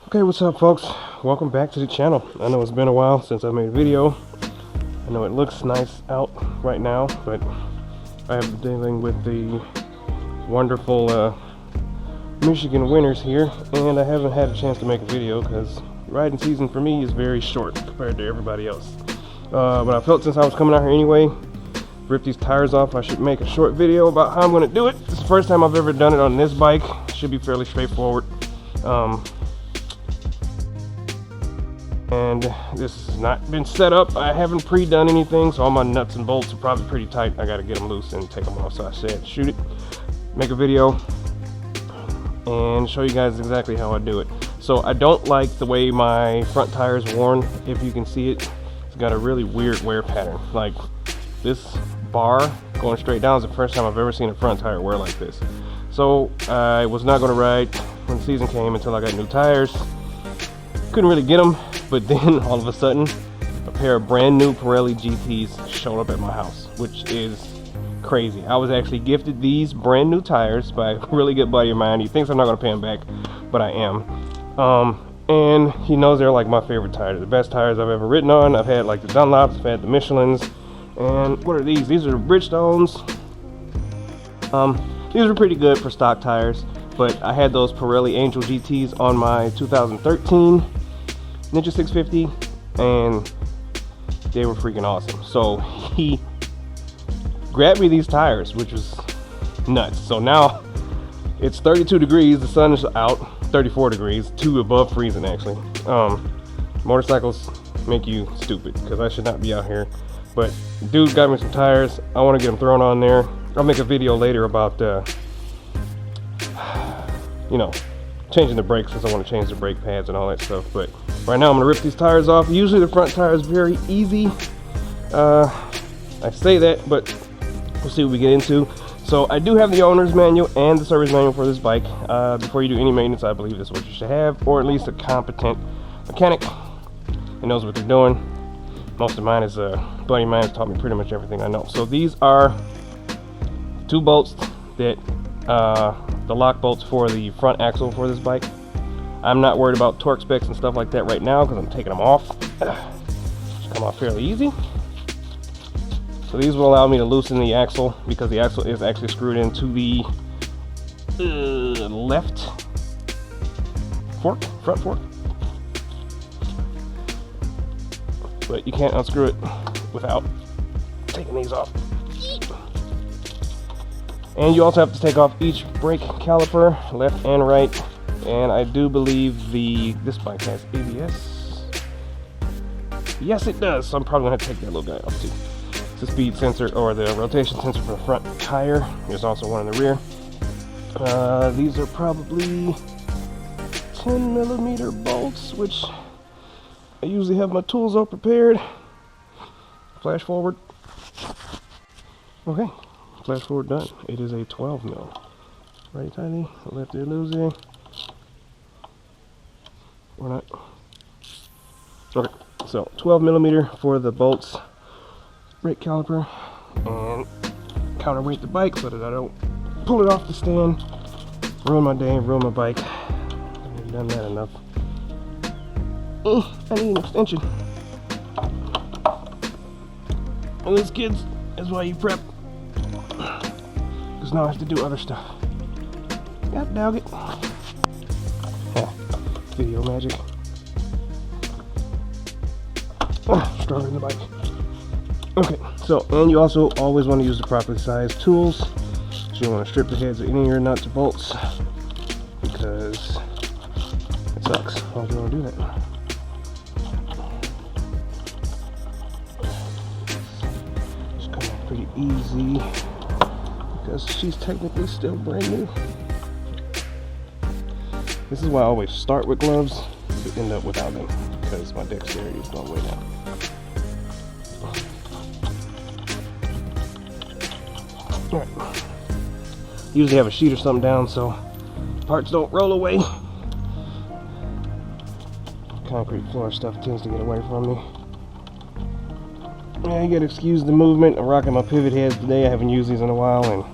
Okay, what's up folks? Welcome back to the channel. I know it's been a while since I made a video. I know it looks nice out right now, but I have been dealing with the wonderful Michigan winters here, and I haven't had a chance to make a video because riding season for me is very short compared to everybody else. But I felt since I was coming out here anyway, rip these tires off, I should make a short video about how I'm going to do it. It's the first time I've ever done it on this bike. Should be fairly straightforward. And this has not been set up. I haven't pre-done anything, so all my nuts and bolts are probably pretty tight. I got to get them loose and take them off. So I said shoot it, make a video, and show you guys exactly how I do it. So I don't like the way my front tire is worn. If you can see it, it's got a really weird wear pattern. Like this bar going straight down is the first time I've ever seen a front tire wear like this. So I was not going to ride when the season came until I got new tires. Couldn't really get them, but then all of a sudden a pair of brand new Pirelli GTs showed up at my house, which is crazy. I was actually gifted these brand new tires by a really good buddy of mine. He thinks I'm not going to pay him back, but I am. And he knows they're like my favorite tires, the best tires I've ever ridden on. I've had like the Dunlops, I've had the Michelins, and what are these? These are the Bridgestones. These were pretty good for stock tires, but I had those Pirelli Angel GTs on my 2013 Ninja 650, and they were freaking awesome. So he grabbed me these tires, which was nuts. So now it's 32 degrees, the sun is out, 34 degrees, 2 above freezing actually. Motorcycles make you stupid because I should not be out here, but dude got me some tires. I want to get them thrown on there. I'll make a video later about you know, changing the brakes, since I want to change the brake pads and all that stuff. But right now I'm gonna rip these tires off. Usually the front tire is very easy. I say that, but we'll see what we get into. So I do have the owner's manual and the service manual for this bike. Before you do any maintenance, I believe this is what you should have, or at least a competent mechanic who knows what they're doing. Most of mine is a buddy of mine has taught me pretty much everything I know. So these are 2 bolts that the lock bolts for the front axle for this bike. I'm not worried about torque specs and stuff like that right now because I'm taking them off. Should come off fairly easy. So these will allow me to loosen the axle because the axle is actually screwed into the left fork, front fork. But you can't unscrew it without taking these off. And you also have to take off each brake caliper, left and right. And I do believe this bike has ABS. Yes, it does. So I'm probably gonna take that little guy off too. It's the speed sensor or the rotation sensor for the front tire. There's also one in the rear. These are probably 10mm bolts, which I usually have my tools all prepared. Flash forward. Okay. Flash forward done. It is a 12mm. Right tighty, left ear loosey. Or not. Okay, so 12mm for the bolts, brake caliper, and counterweight the bike so that I don't pull it off the stand, ruin my day, ruin my bike. I've done that enough. I need an extension. And this, kids, is why you prep. Because now I have to do other stuff. God dog it. Video magic. Stronger than the bike. Okay, so, and you also always want to use the properly sized tools. So you want to strip the heads of any of your nuts and bolts because it sucks. Why would you want to do that? Just come off pretty easy because she's technically still brand new. This is why I always start with gloves but end up without them because my dexterity is going way down. Alright. Usually have a sheet or something down so parts don't roll away. Concrete floor stuff tends to get away from me. Yeah, you gotta excuse the movement. I'm rocking my pivot heads today. I haven't used these in a while, and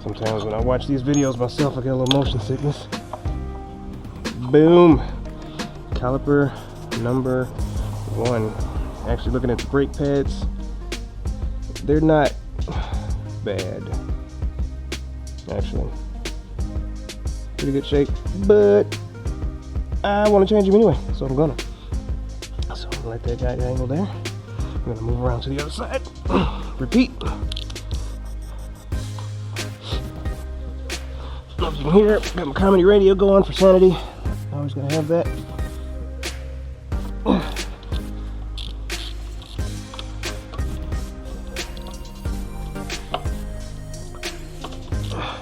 sometimes when I watch these videos myself I get a little motion sickness. Boom. caliper number 1. Actually, looking at the brake pads, they're not bad. Actually, pretty good shape, but I want to change them anyway, so I'm gonna. So I'm gonna let that guy angle there. I'm gonna move around to the other side. Repeat. As you can hear, got my comedy radio going for sanity. Always gonna have that.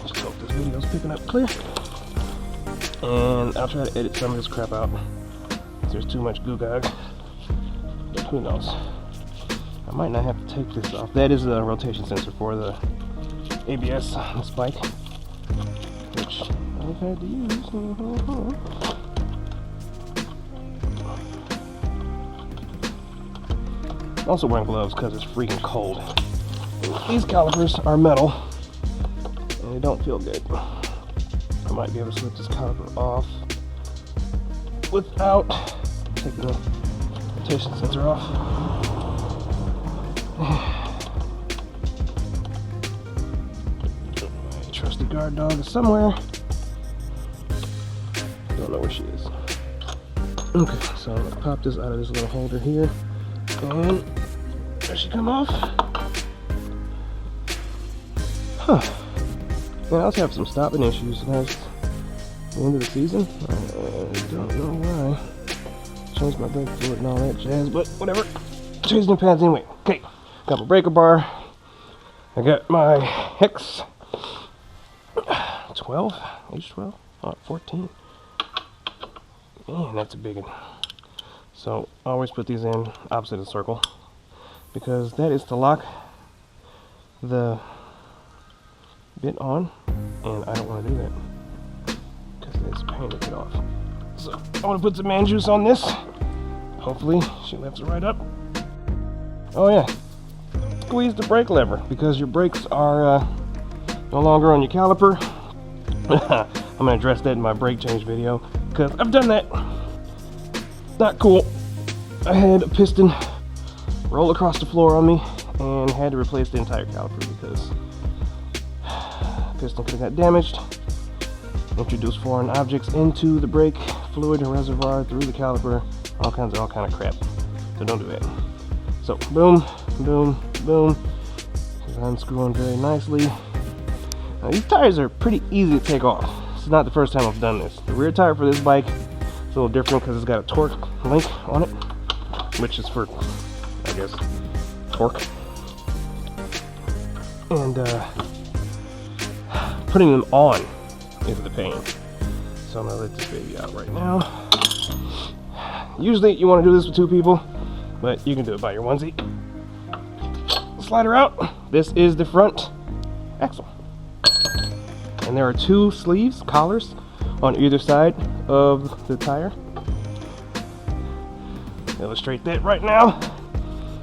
Just hope this video's picking up clear. And I'll try to edit some of this crap out. There's too much goo gag. But who knows? I might not have to take this off. That is the rotation sensor for the ABS on this bike, which I've had to use. I'm also wearing gloves because it's freaking cold. These calipers are metal and they don't feel good. I might be able to slip this caliper off without taking the rotation sensor off. My trusty guard dog is somewhere. Don't know where she is. Okay, so I'm gonna pop this out of this little holder here. And does she come off? Huh. Man, I also have some stopping issues last end of the season. I don't know why. Changed my brake fluid and all that jazz, but whatever. Changed the pads anyway. Okay, got my breaker bar. I got my Hex 12, age 12, 14. Man, that's a big one. So I always put these in opposite of the circle because that is to lock the bit on, and I don't want to do that because it's a pain to get off. So I want to put some man juice on this. Hopefully she lifts it right up. Oh yeah, squeeze the brake lever because your brakes are no longer on your caliper. I'm going to address that in my brake change video because I've done that. Not cool. I had a piston roll across the floor on me and had to replace the entire caliper because the piston could have got damaged. Introduced foreign objects into the brake fluid reservoir through the caliper, all kind of crap. So don't do that. So boom, boom, boom. Just unscrewing very nicely. Now, these tires are pretty easy to take off. This is not the first time I've done this. The rear tire for this bike is a little different because it's got a torque link on it, which is for, I guess, torque. And putting them on is the pain. So I'm gonna let this baby out right now. Usually you want to do this with 2 people, but you can do it by your onesie. Slide her out. This is the front axle. And there are 2 sleeves, collars, on either side of the tire. Illustrate that right now.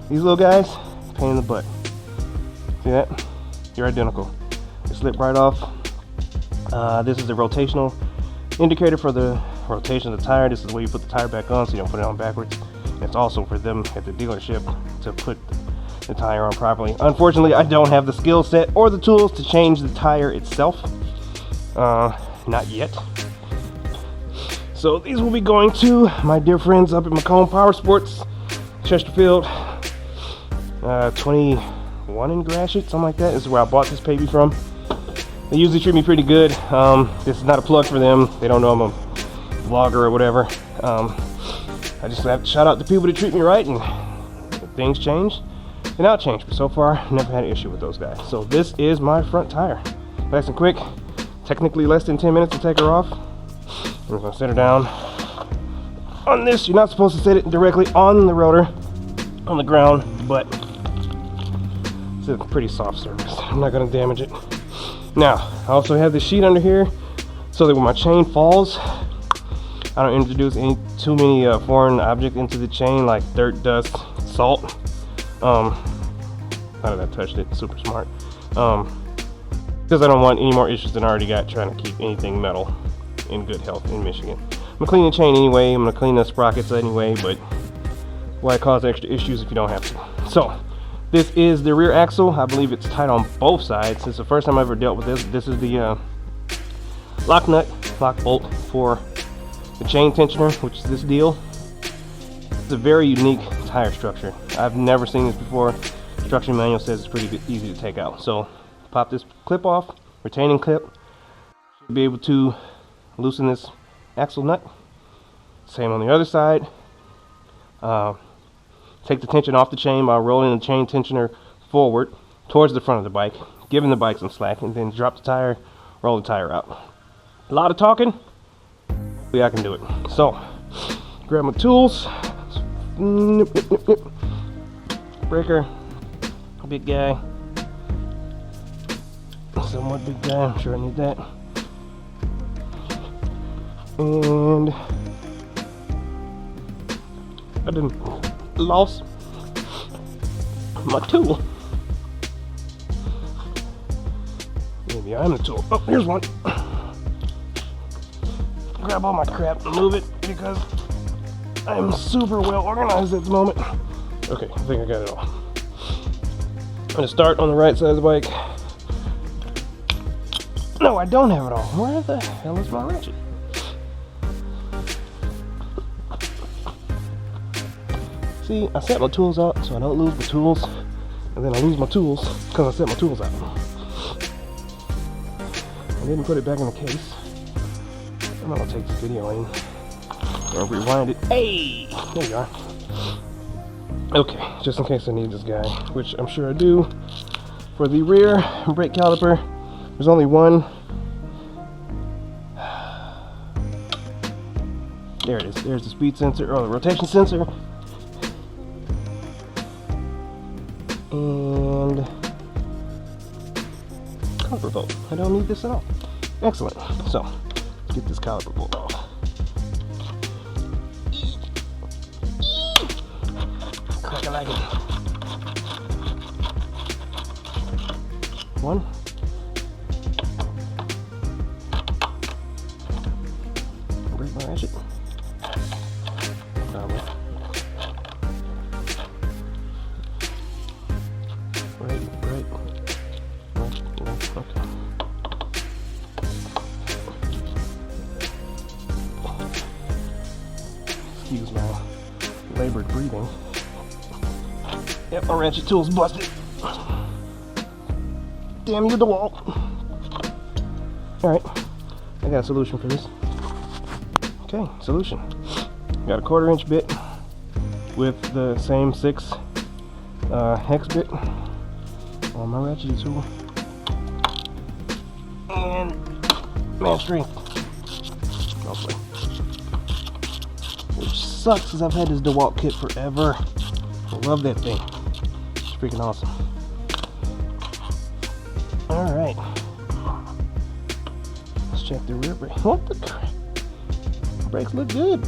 These little guys, pain in the butt. See that? You're identical. They slip right off. This is the rotational indicator for the rotation of the tire. This is the way you put the tire back on so you don't put it on backwards. And it's also for them at the dealership to put the tire on properly. Unfortunately, I don't have the skill set or the tools to change the tire itself. Not yet. So these will be going to my dear friends up at Macomb Power Sports, Chesterfield, 21 in Gratiot, something like that. This is where I bought this baby from. They usually treat me pretty good. This is not a plug for them. They don't know I'm a vlogger or whatever. I just have to shout out the people that treat me right, and if things change, then I'll change. But so far, never had an issue with those guys. So this is my front tire. Nice and quick. Technically less than 10 minutes to take her off. I'm just gonna set her down. On this, you're not supposed to set it directly on the rotor, on the ground, but it's a pretty soft surface. I'm not gonna damage it. Now, I also have this sheet under here so that when my chain falls, I don't introduce too many foreign objects into the chain, like dirt, dust, salt. How did I touch it? Super smart. Because I don't want any more issues than I already got trying to keep anything metal in good health in Michigan. I'm gonna clean the chain anyway. I'm gonna clean the sprockets anyway, but why cause extra issues if you don't have to? So this is the rear axle. I believe it's tight on both sides. It's the first time I ever dealt with this. This is the lock bolt for the chain tensioner, which is this deal. It's a very unique tire structure. I've never seen this before. Instruction manual says it's pretty easy to take out. So pop this clip off, retaining clip. Should be able to loosen this axle nut. Same on the other side. Take the tension off the chain by rolling the chain tensioner forward towards the front of the bike, giving the bike some slack, and then drop the tire, roll the tire out. A lot of talking. Yeah, I can do it. So grab my tools. Breaker, big guy, somewhat big guy, I'm sure I need that, and I didn't lost my tool. Maybe I'm the tool. Oh, here's one. Grab all my crap and move it because I'm super well organized at the moment. Okay, I think I got it all. I'm gonna start on the right side of the bike. No, I don't have it all. Where the hell is my ratchet? See, I set my tools out so I don't lose my tools, and then I lose my tools because I set my tools out. I didn't put it back in the case. I'm not gonna take this video in or rewind it. Hey, there you are. Okay, just in case I need this guy, which I'm sure I do. For the rear brake caliper, there's only one. There it is. There's the speed sensor, or the rotation sensor. And caliper bolt. I don't need this at all. Excellent. So, let's get this caliper bolt off. Like I like it. One. Break my ratchet. Right. Okay. Excuse my labored breathing. Yep, my ratchet tool's busted. Damn you, DeWalt. Alright, I got a solution for this. Okay, solution. Got a 1/4" bit with the same 6 hex bit on my ratchet tool. And man strength. Mostly. Which sucks because I've had this DeWalt kit forever. I love that thing. It's freaking awesome. Alright. Let's check the rear brake. What the crap? Brakes look good.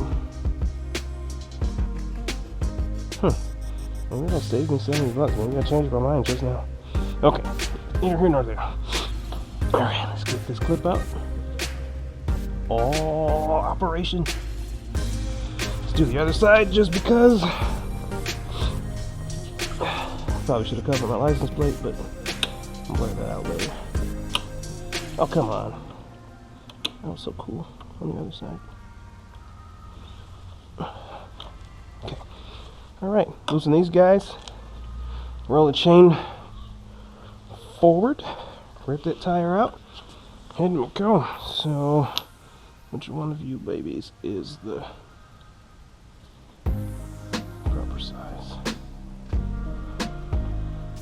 Well, that'll save me $70. Maybe I changed my mind just now. Okay. Here nor there. Alright, let's get this clip out. Oh, operation. Let's do the other side just because. Probably should have covered my license plate, but I'll blur that out later. Oh, come on. That was so cool on the other side. Okay. Alright, loosen these guys. Roll the chain forward. Rip that tire out. And we go. So, which one of you babies is the proper size?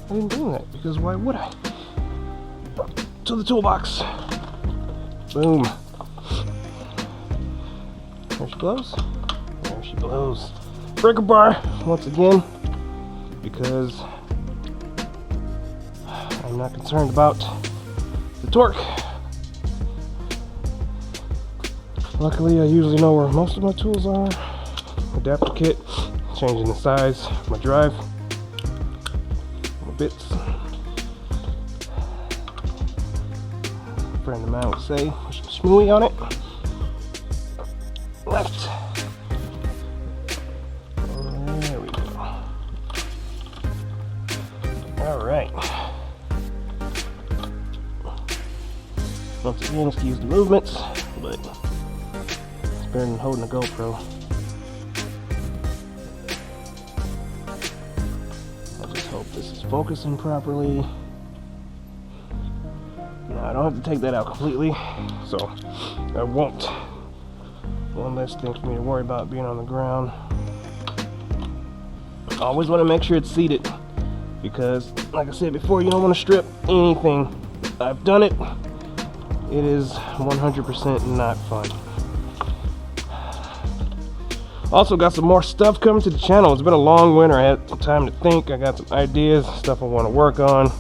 I didn't do that because why would I? To the toolbox. Boom. There she blows. There she blows. Breaker bar once again because I'm not concerned about the torque. Luckily, I usually know where most of my tools are. Adapter kit, changing the size of my drive. Bits. A friend of mine would say, put some smoothie on it. left. There we go. Alright. Once again, excuse the movements, but it's better than holding a GoPro. I just hope this is focusing properly. Now, I don't have to take that out completely, so I won't. One less thing for me to worry about being on the ground. Always want to make sure it's seated, because like I said before, you don't want to strip anything. I've done it. It is 100% not fun. Also got some more stuff coming to the channel. It's been a long winter. I had some time to think. I got some ideas, stuff I want to work on.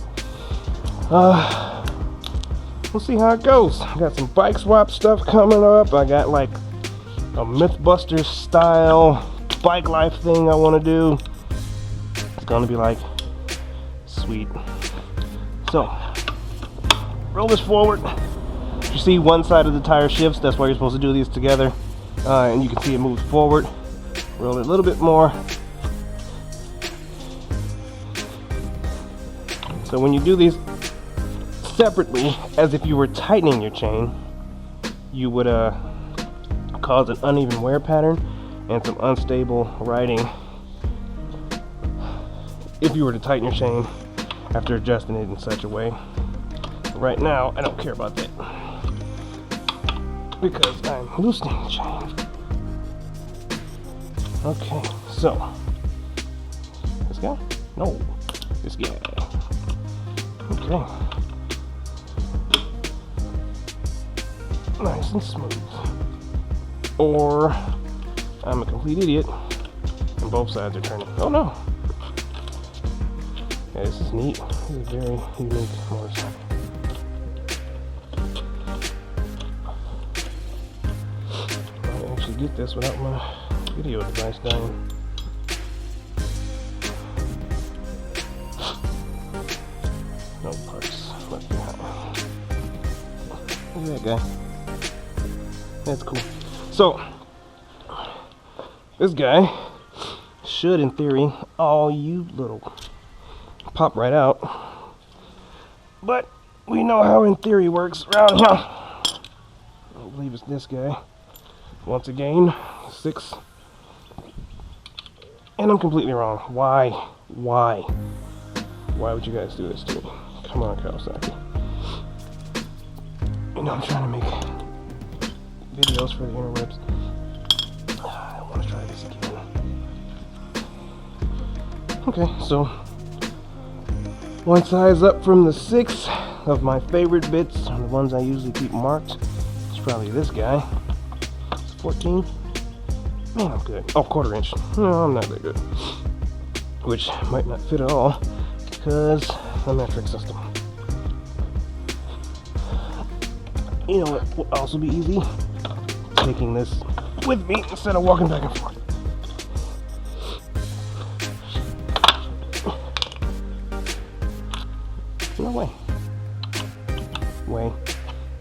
We'll see how it goes. I got some bike swap stuff coming up. I got like a Mythbusters style bike life thing I want to do. It's gonna be like sweet. So roll this forward. You see one side of the tire shifts. That's why you're supposed to do these together, and you can see it moves forward. Roll it a little bit more. So when you do these separately, as if you were tightening your chain, you would cause an uneven wear pattern and some unstable riding if you were to tighten your chain after adjusting it in such a way. Right now, I don't care about that because I'm loosening the chain. Okay, so this guy? No, this guy. Okay. Nice and smooth. Or I'm a complete idiot and both sides are turning. Oh no. Yeah, this is neat. This is a very unique motorcycle. I actually get this without my video device dying. No parts left behind. Look at that guy. That's cool. So, this guy should, in theory, all you little pop right out. But we know how in theory works around here. I believe it's this guy. Once again, 6. And I'm completely wrong. Why? Why? Why would you guys do this to me? Come on, Kawasaki. You know I'm trying to make videos for the interwebs. I want to try this again. Okay, so one size up from the 6 of my favorite bits, and the ones I usually keep marked. It's probably this guy. It's 14. Man, I'm good. Oh, 1/4 inch. No, I'm not that good. Which might not fit at all because the metric system. You know what will also be easy? Taking this with me instead of walking back and forth. No way. Way.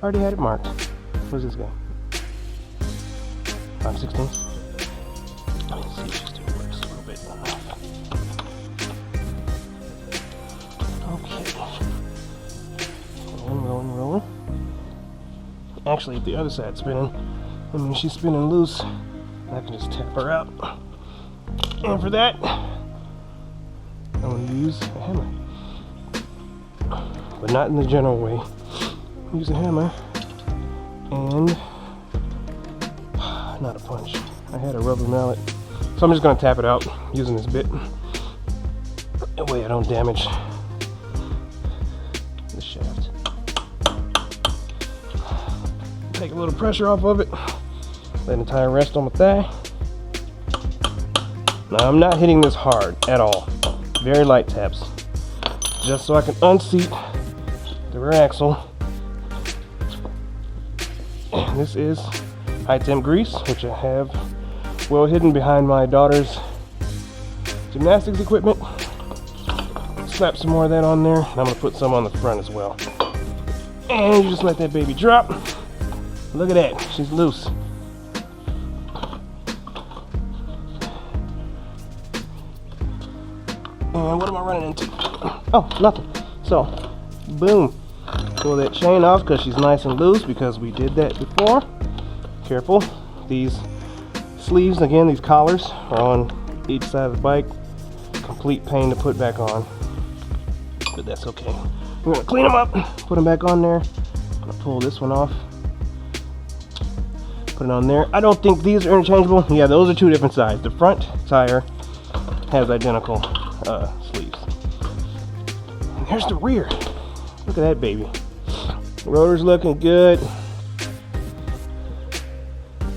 Already had it marked. Where's this guy? 5/16. Let's see if this still works a little bit. Okay. Rolling, rolling. Actually, if the other side's spinning, I mean, she's spinning loose. I can just tap her out. And for that, I'm going to use a hammer. But not in the general way. Use a hammer and not a punch. I had a rubber mallet. So I'm just going to tap it out using this bit. That way I don't damage the shaft. Take a little pressure off of it. Let the tire rest on my thigh. Now I'm not hitting this hard at all. Very light taps. Just so I can unseat the rear axle. And this is high temp grease, which I have well hidden behind my daughter's gymnastics equipment. Slap some more of that on there, and I'm going to put some on the front as well. And you just let that baby drop. Look at that, she's loose. And what am I running into? Oh, nothing. So, boom. Pull that chain off because she's nice and loose because we did that before. Careful. These sleeves, again, these collars are on each side of the bike. Complete pain to put back on, but that's okay. We're gonna clean them up, put them back on there. I'm gonna pull this one off, put it on there. I don't think these are interchangeable. Yeah, those are two different sides. The front tire has identical sleeves. And here's the rear. Look at that baby. The rotor's looking good.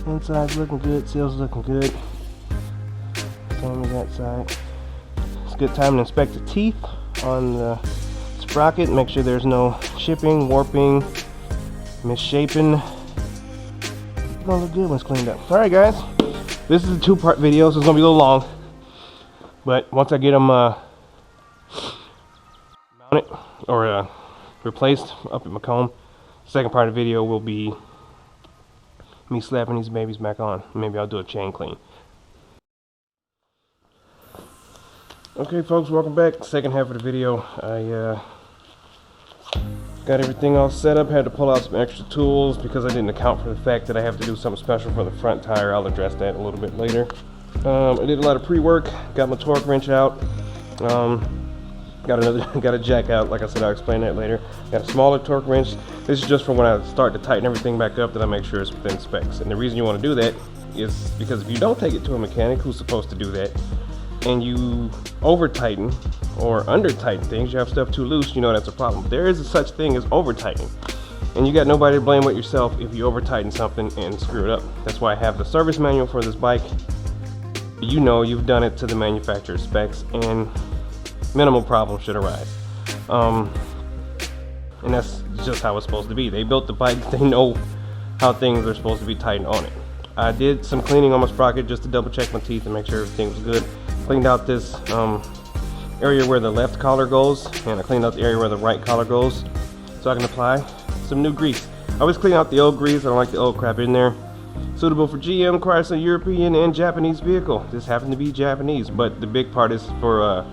Inside's looking good. Seals looking good. Same as that side. It's a good time to inspect the teeth on the sprocket. Make sure there's no chipping, warping, misshapen. It's gonna look good when it's cleaned up. Alright guys, this is a two-part video, so it's gonna be a little long. But once I get them mounted or replaced up at Macomb, the second part of the video will be me slapping these babies back on. Maybe I'll do a chain clean. Okay folks, welcome back. Second half of the video. I got everything all set up. Had to pull out some extra tools because I didn't account for the fact that I have to do something special for the front tire. I'll address that a little bit later. I did a lot of pre-work. Got my torque wrench out. Got a jack out. Like I said, I'll explain that later. Got a smaller torque wrench. This is just for when I start to tighten everything back up that I make sure it's within specs. And the reason you want to do that is because if you don't take it to a mechanic who's supposed to do that, and you over tighten or under tighten things, you have stuff too loose, you know that's a problem. There is a such thing as over tightening, and you got nobody to blame but yourself if you over tighten something and screw it up. That's why I have the service manual for this bike. You know you've done it to the manufacturer's specs and minimal problems should arise. And that's just how it's supposed to be. They built the bike, they know how things are supposed to be tightened on it. I did some cleaning on my sprocket just to double check my teeth and make sure everything was good. Cleaned out this area where the left collar goes, and I cleaned out the area where the right collar goes so I can apply some new grease. I always clean out the old grease. I don't like the old crap in there. Suitable for GM, Chrysler, European, and Japanese vehicle. This happened to be Japanese, but the big part is for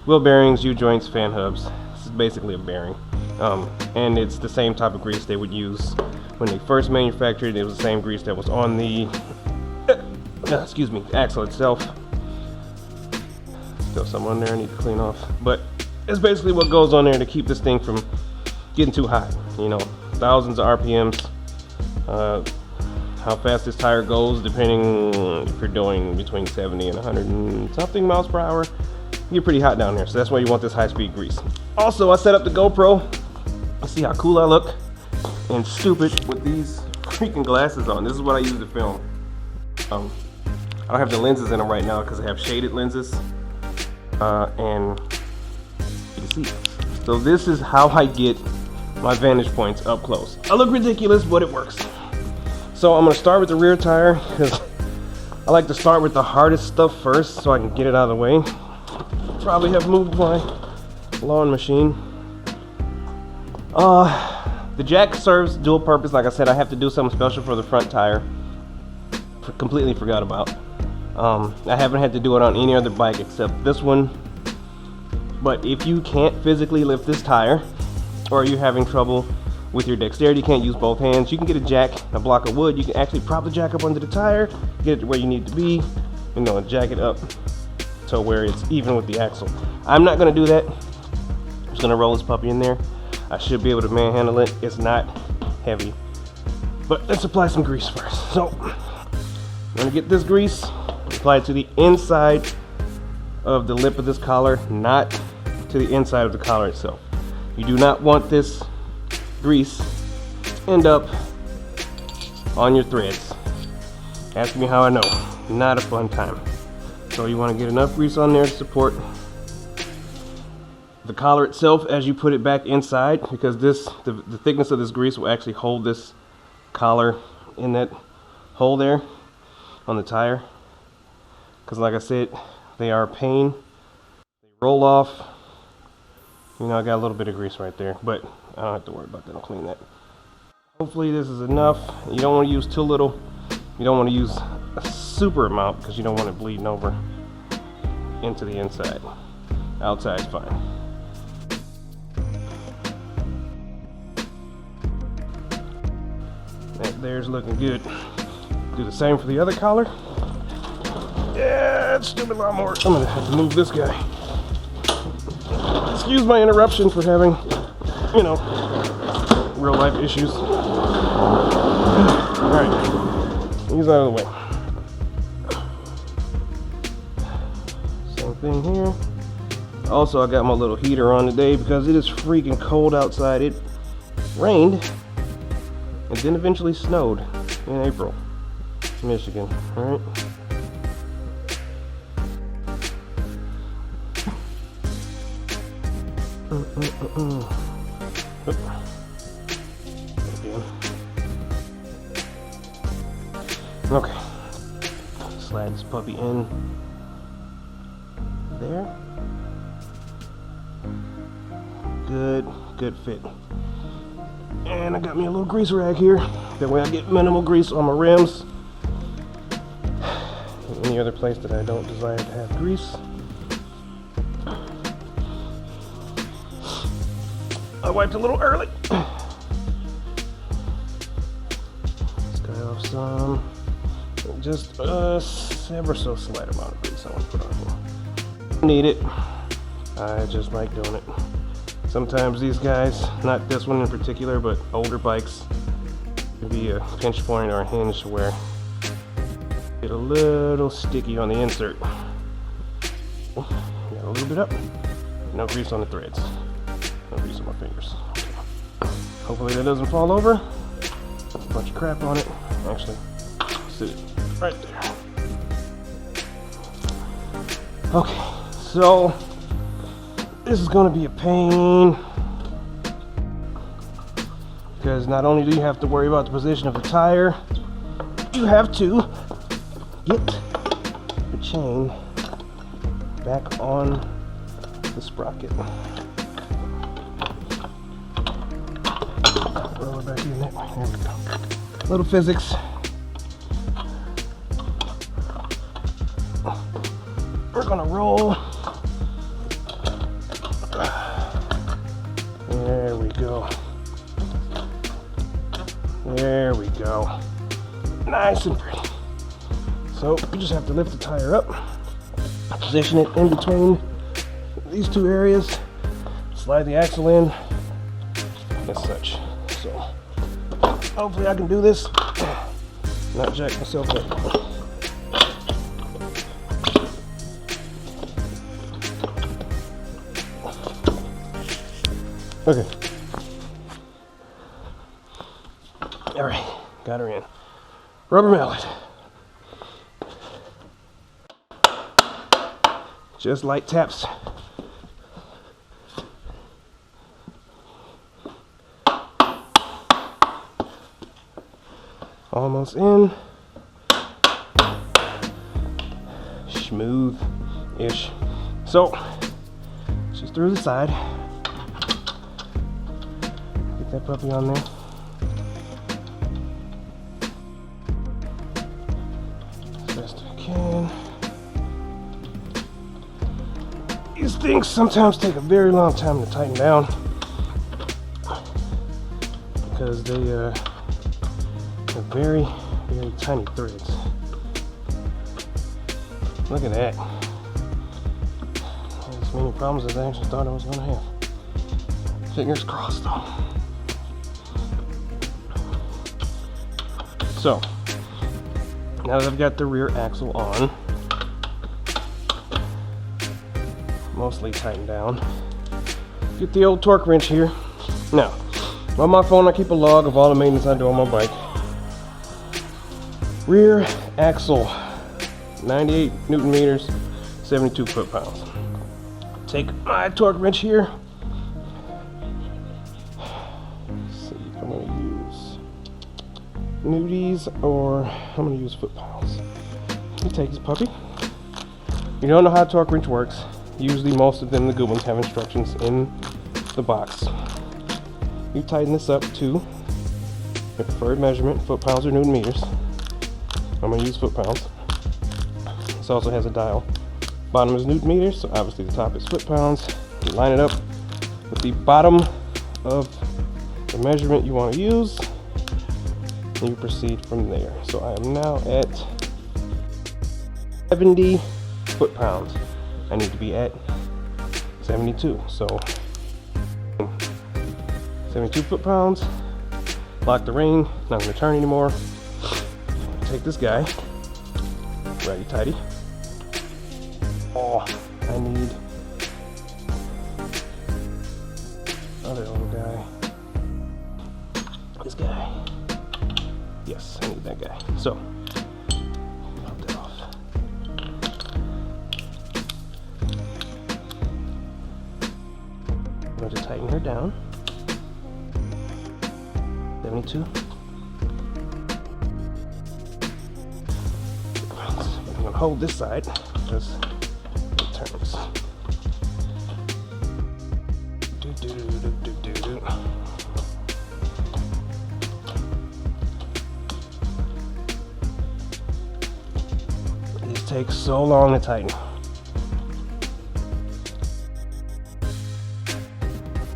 wheel bearings, U-joints, fan hubs. This is basically a bearing. And it's the same type of grease they would use when they first manufactured it. It was the same grease that was on the excuse me, axle itself. Still some on there I need to clean off, but it's basically what goes on there to keep this thing from getting too hot. You know, thousands of RPMs, how fast this tire goes depending if you're doing between 70 and 100 and something miles per hour. You get pretty hot down there, so that's why you want this high-speed grease. Also, I set up the GoPro. See how cool I look and stupid with these freaking glasses on. This is what I use to film. I don't have the lenses in them right now because I have shaded lenses. And you can see. So this is how I get my vantage points up close. I look ridiculous, but it works. So I'm gonna start with the rear tire because I like to start with the hardest stuff first so I can get it out of the way. Probably have moved my lawn machine. The jack serves dual purpose. Like I said, I have to do something special for the front tire. Completely forgot about. I haven't had to do it on any other bike except this one. But if you can't physically lift this tire, or you're having trouble with your dexterity, you can't use both hands, you can get a jack, a block of wood. You can actually prop the jack up under the tire, get it to where you need to be, you know, jack it up to where it's even with the axle. I'm not going to do that. I'm just going to roll this puppy in there. I should be able to manhandle it. It's not heavy. But let's apply some grease first. So I'm going to get this grease, apply it to the inside of the lip of this collar, not to the inside of the collar itself. You do not want this grease to end up on your threads. Ask me how I know. Not a fun time. So you want to get enough grease on there to support the collar itself as you put it back inside, because this the thickness of this grease will actually hold this collar in that hole there on the tire, because like I said, they are a pain. They roll off. You know, I got a little bit of grease right there, but I don't have to worry about that. I'll clean that. Hopefully this is enough. You don't want to use too little. You don't want to use a super amount because you don't want it bleeding over into the inside. Outside's fine. That there's looking good. Do the same for the other collar. Yeah, it's still a lot more. I'm gonna have to move this guy. Excuse my interruption for having, you know, real life issues. Alright, he's out of the way. Same thing here. Also, I got my little heater on today because it is freaking cold outside. It rained and then eventually snowed in April, Michigan. Alright. Okay, slide this puppy in there. Good fit. And I got me a little grease rag here. That way I get minimal grease on my rims. Any other place that I don't desire to have grease. I wiped a little early. This guy off some. Just a ever so slight amount of grease I want to put on here. Need it. I just like doing it. Sometimes these guys, not this one in particular, but older bikes, can be a pinch point or a hinge where get a little sticky on the insert. Got a little bit up. No grease on the threads. No grease on my fingers. Hopefully that doesn't fall over. A bunch of crap on it. Actually, sit it right there. Okay, so this is going to be a pain because not only do you have to worry about the position of the tire, you have to get the chain back on the sprocket. Roll it back in that way. There we go. Little physics. We're gonna roll. There we go. There we go. Nice and pretty. So you just have to lift the tire up, position it in between these two areas, slide the axle in as such. So hopefully I can do this, not jack myself up. Okay. All right, got her in. Rubber mallet. Just light taps. Almost in. Smooth-ish. So, she's through the side. Get that puppy on there. As best I can. These things sometimes take a very long time to tighten down because they have very, very tiny threads. Look at that. As many problems as I actually thought I was going to have. Fingers crossed though. So, now that I've got the rear axle on, mostly tightened down, get the old torque wrench here. Now, on my phone I keep a log of all the maintenance I do on my bike. Rear axle, 98 Newton meters, 72 foot-pounds. Take my torque wrench here. Let's see if I'm going to use Newties or I'm going to use foot-pounds. You take this puppy. You don't know how a torque wrench works. Usually most of them, the good ones, have instructions in the box. You tighten this up to your preferred measurement, foot-pounds or Newton meters. I'm going to use foot-pounds. This also has a dial Bottom is Newton meters, so obviously the top is foot-pounds. You line it up with the bottom of the measurement you want to use, and you proceed from there. So I am now at 70 foot-pounds. I need to be at 72, so 72 foot-pounds. Lock the ring, not going to turn anymore. Take this guy, righty-tighty. Oh, I need other little guy. This guy. Yes, I need that guy. So, pop that off. I'm going to tighten her down. 72. I'm going to hold this side because it turns. These take so long to tighten.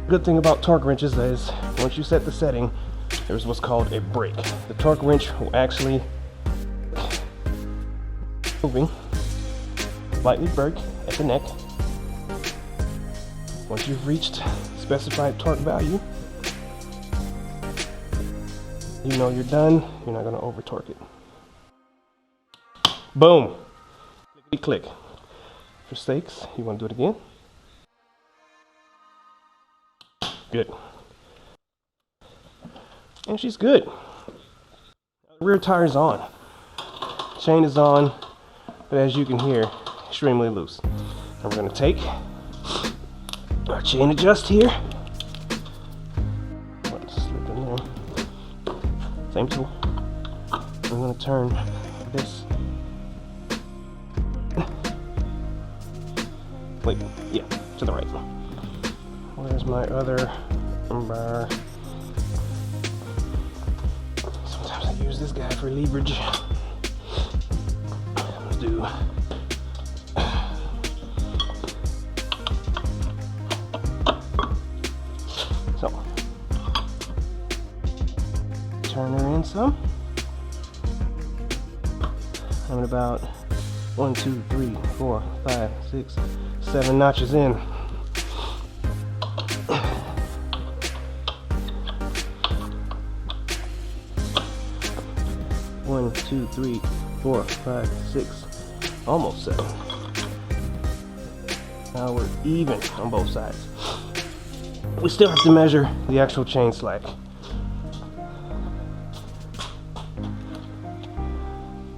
Good thing about torque wrenches is once you set the setting, there's what's called a brake. The torque wrench will actually moving, slightly brake at the neck. Once you've reached specified torque value, you know you're done. You're not going to over torque it. Boom! Clickety click. For sakes, you want to do it again? Good. And she's good. The rear tire's on. Chain is on, but as you can hear, extremely loose. And we're going to take our chain adjust here. Let's slip in there. Same tool. We're going to turn this. Wait, yeah, to the right. Where's my other bar? Sometimes I use this guy for leverage. Let's do. So, turn her in some. I'm at about 1, 2, 3, 4, 5, 6, 7 notches in. One, 2, 3, 4, 5, 6, almost 7. Now we're even on both sides. We still have to measure the actual chain slack.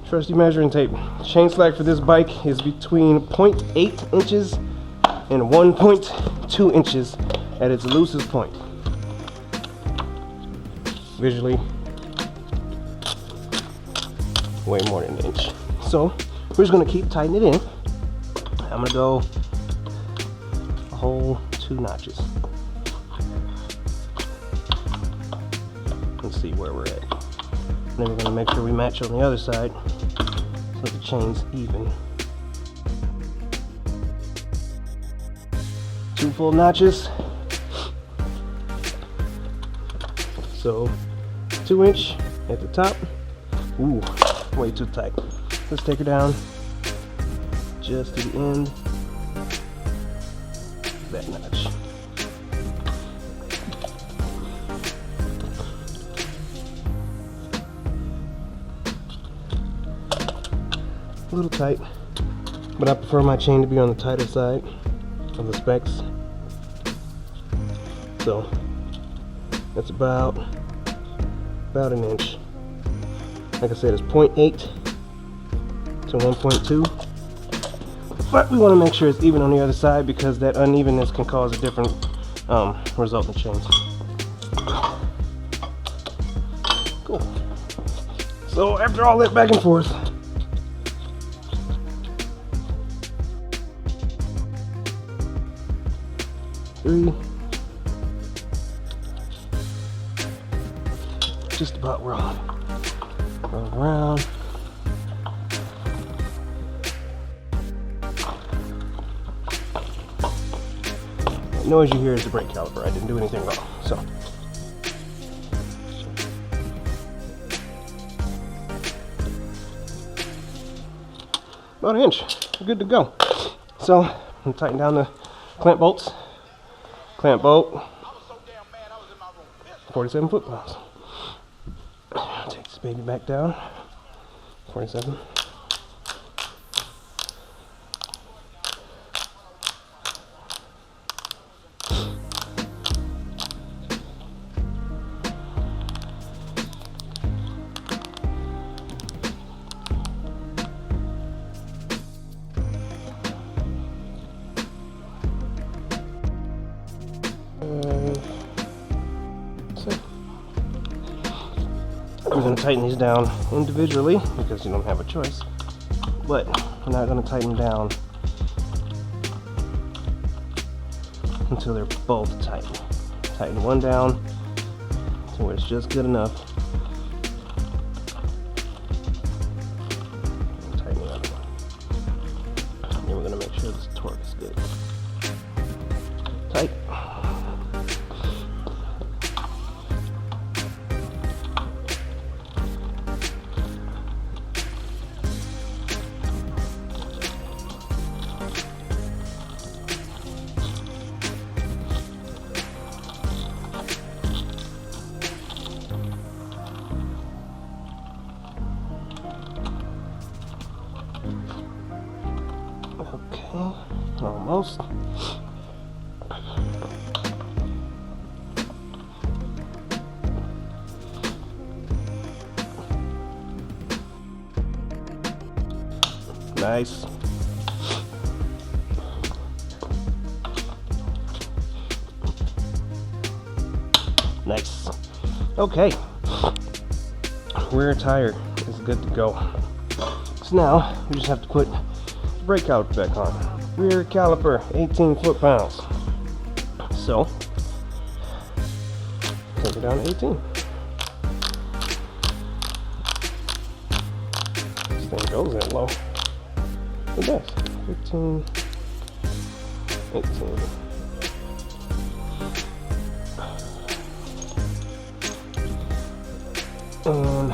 Trusty measuring tape. Chain slack for this bike is between 0.8 inches and 1.2 inches at its loosest point. Visually, way more than an inch. So we're just gonna keep tightening it in. I'm gonna go a whole 2 notches. Let's see where we're at. And then we're gonna make sure we match on the other side so the chain's even. 2 full notches. So 2 inch at the top. Ooh, way too tight. Let's take her down just to the end of that notch. A little tight, but I prefer my chain to be on the tighter side of the specs. So that's about an inch. Like I said, it's 0.8 to 1.2, but we want to make sure it's even on the other side because that unevenness can cause a different result in chains. Cool. So after all that back and forth, just about wrong. Roll around. noise you hear is the brake caliper. I didn't do anything wrong. So about an inch, we're good to go. So I'm gonna tighten down the clamp bolts. Clamp bolt, 47 foot-pounds. Take this baby back down, 47. We're going to tighten these down individually because you don't have a choice, but we're not going to tighten them down until they're both tight. Tighten one down to where it's just good enough. Tighten the other one. Then we're going to make sure this torque is good. Tight. Okay, almost. Nice. Nice. Okay. Rear tire is good to go. So now we just have to put the brake caliper back on. Rear caliper, 18 foot-pounds. So take it down to 18. This thing goes that low. It does. 15, 18. And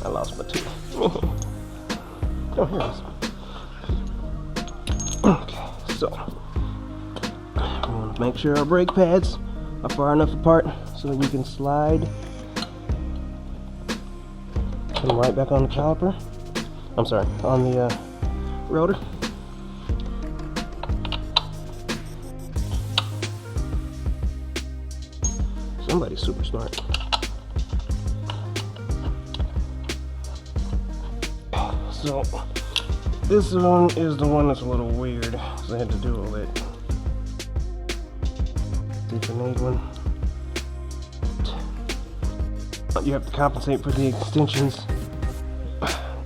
I lost my tooth. Oh, here it is. Okay, so we want to make sure our brake pads are far enough apart so that we can slide them right back on the caliper. I'm sorry, on the rotor. Somebody's super smart. So this one is the one that's a little weird, so I had to do a bit. See if I need one. You have to compensate for the extensions.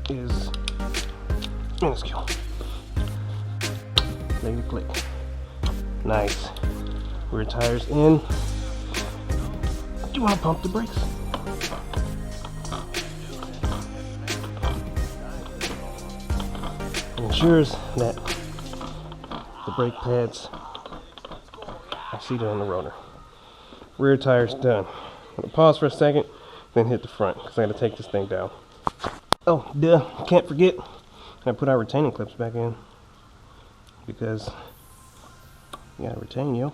Is minuscule. Ready to click. Nice. Rear tires in. Do you want to pump the brakes? Ensures that the brake pads are seated on the rotor. Rear tire's done. I'm gonna pause for a second, then hit the front because I gotta take this thing down. Oh, duh, can't forget. I put our retaining clips back in because you gotta retain, yo.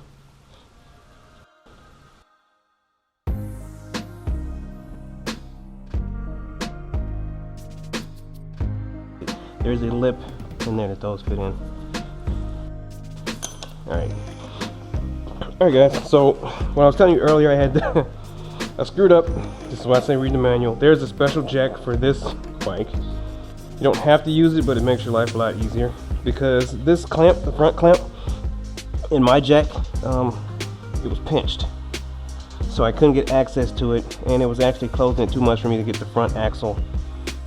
There's a lip in there that those fit in. Alright. Alright guys, so when I was telling you earlier I had I screwed up. This is why I say read the manual. There's a special jack for this bike. You don't have to use it, but it makes your life a lot easier because this clamp, the front clamp in my jack, it was pinched. So I couldn't get access to it, and it was actually closing it too much for me to get the front axle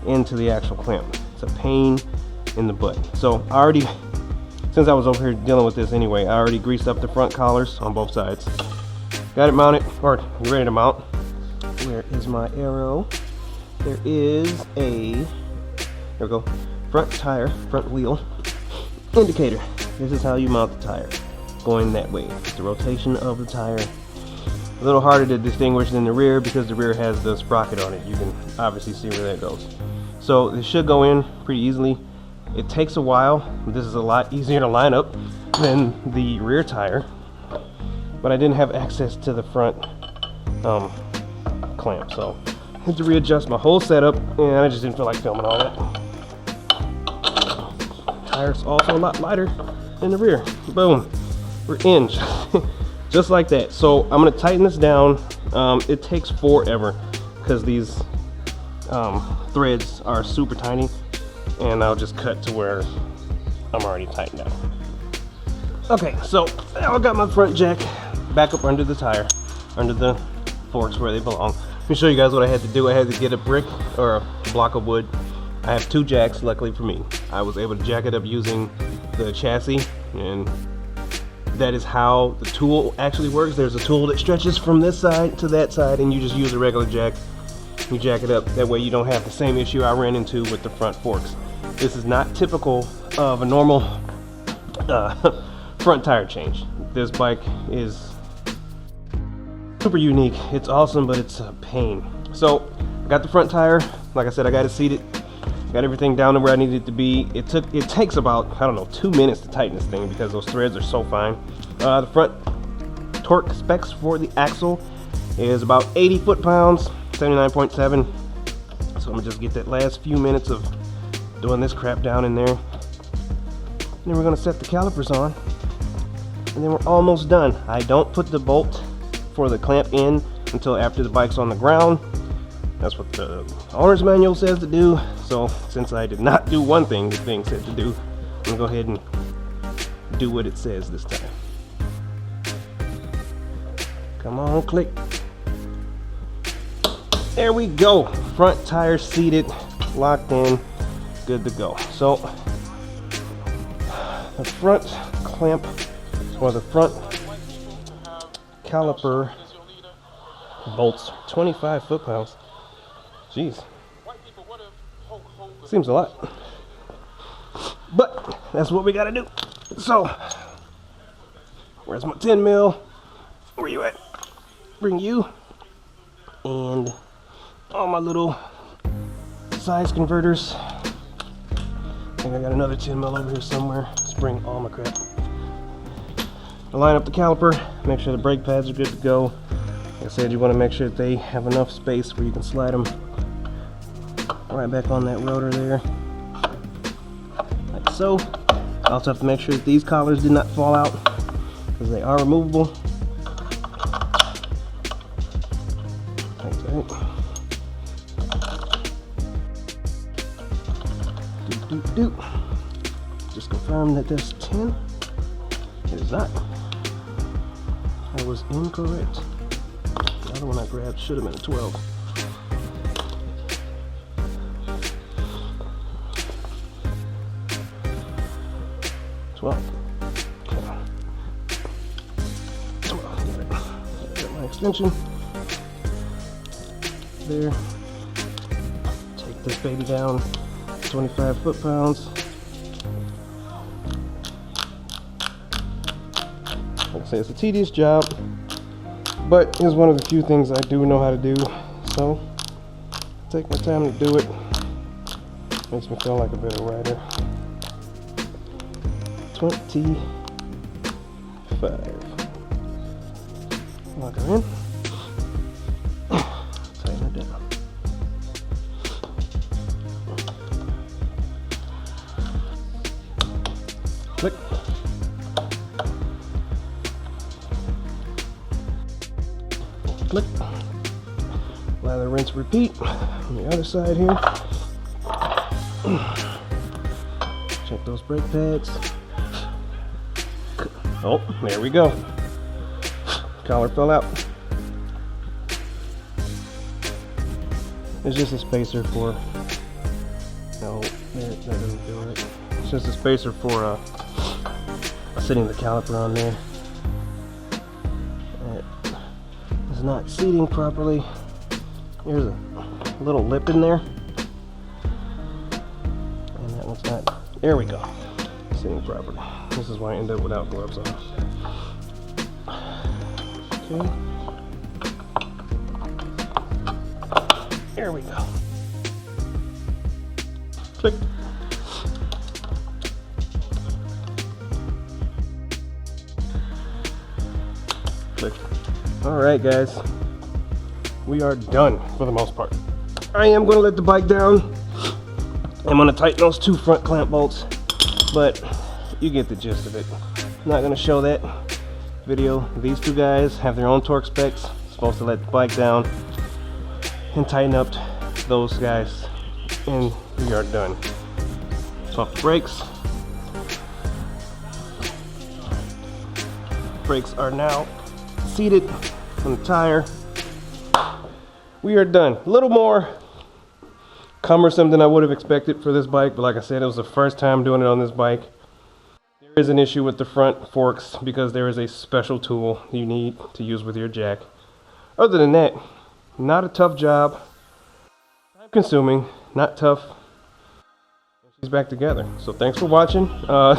into the actual clamp. It's a pain in the butt. So I already, since I was over here dealing with this anyway, I already greased up the front collars on both sides. Got it mounted, or ready to mount. Where is my arrow? There is a, there we go, front tire, front wheel indicator. This is how you mount the tire. going that way. It's the rotation of the tire. A little harder to distinguish than the rear because the rear has the sprocket on it. You can obviously see where that goes. So it should go in pretty easily. It takes a while. This is a lot easier to line up than the rear tire, but I didn't have access to the front clamp, so I had to readjust my whole setup, and I just didn't feel like filming all that. Tire's also a lot lighter than the rear. Boom, we're in. Just like that. So I'm going to tighten this down. It takes forever because these threads are super tiny, and I'll just cut to where I'm already tightened down. Okay, so I got my front jack back up under the tire, under the forks where they belong. Let me show you guys what I had to do. I had to get a brick or a block of wood. I have 2 jacks, luckily for me. I was able to jack it up using the chassis, and that is how the tool actually works. There's a tool that stretches from this side to that side, and you just use a regular jack. You jack it up. That way you don't have the same issue I ran into with the front forks. This is not typical of a normal front tire change. This bike is super unique. It's awesome, but it's a pain. So I got the front tire. Like I said, I got it seated. Got everything down to where I needed it to be. It takes about, I don't know, 2 minutes to tighten this thing because those threads are so fine. The front torque specs for the axle is about 80 foot-pounds, 79.7. So I'm gonna just get that last few minutes of doing this crap down in there. And then we're gonna set the calipers on, and then we're almost done. I don't put the bolt for the clamp in until after the bike's on the ground. That's what the owner's manual says to do. So since I did not do one thing the thing said to do, I'm gonna go ahead and do what it says this time. Come on, click. There we go. Front tire seated, locked in, good to go. So the front clamp, or the front caliper bolts, 25 foot-pounds. Jeez, seems a lot, but that's what we gotta do. So where's my 10 mil? Where you at? Bring you and all my little size converters. I think I got another 10 mil over here somewhere. Let's bring all my crap. To line up the caliper, make sure the brake pads are good to go. Like I said, you want to make sure that they have enough space where you can slide them right back on that rotor there, like so. I also have to make sure that these collars did not fall out because they are removable. Like that. Just confirm that that's 10. It is not. I was incorrect. The other one I grabbed should have been a 12. Okay. 12. Got my extension there. Take this baby down 25 foot-pounds. Like I say, it's a tedious job, but it's one of the few things I do know how to do, so take my time to do it. Makes me feel like a better rider. 25. Lock her in. Tighten her down. Click. Click. Lather, rinse, repeat. On the other side here. Check those brake pads. Oh, there we go. Collar fell out. It's just a spacer for. No, that doesn't do it. It's just a spacer for sitting the caliper on there. It's not seating properly. There's a little lip in there, and that one's not. There we go. sitting properly. This is why I end up without gloves on. Okay. There we go. Click. Click. Alright guys, we are done for the most part. I am going to let the bike down. I'm going to tighten those 2 front clamp bolts, but you get the gist of it. I'm not going to show that video. These 2 guys have their own torque specs. Supposed to let the bike down and tighten up those guys, and we are done. Pump the brakes. Brakes are now seated on the tire. We are done. A little more cumbersome than I would have expected for this bike, but like I said, it was the first time doing it on this bike. There is an issue with the front forks because there is a special tool you need to use with your jack. Other than that, not a tough job. Time consuming, not tough. She's back together. So thanks for watching.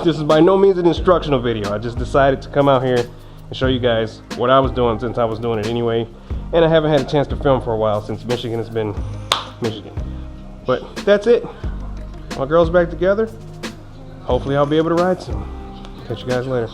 This is by no means an instructional video. I just decided to come out here and show you guys what I was doing since I was doing it anyway. And I haven't had a chance to film for a while since Michigan has been Michigan. But that's it. My girl's back together. Hopefully I'll be able to ride soon. Catch you guys later.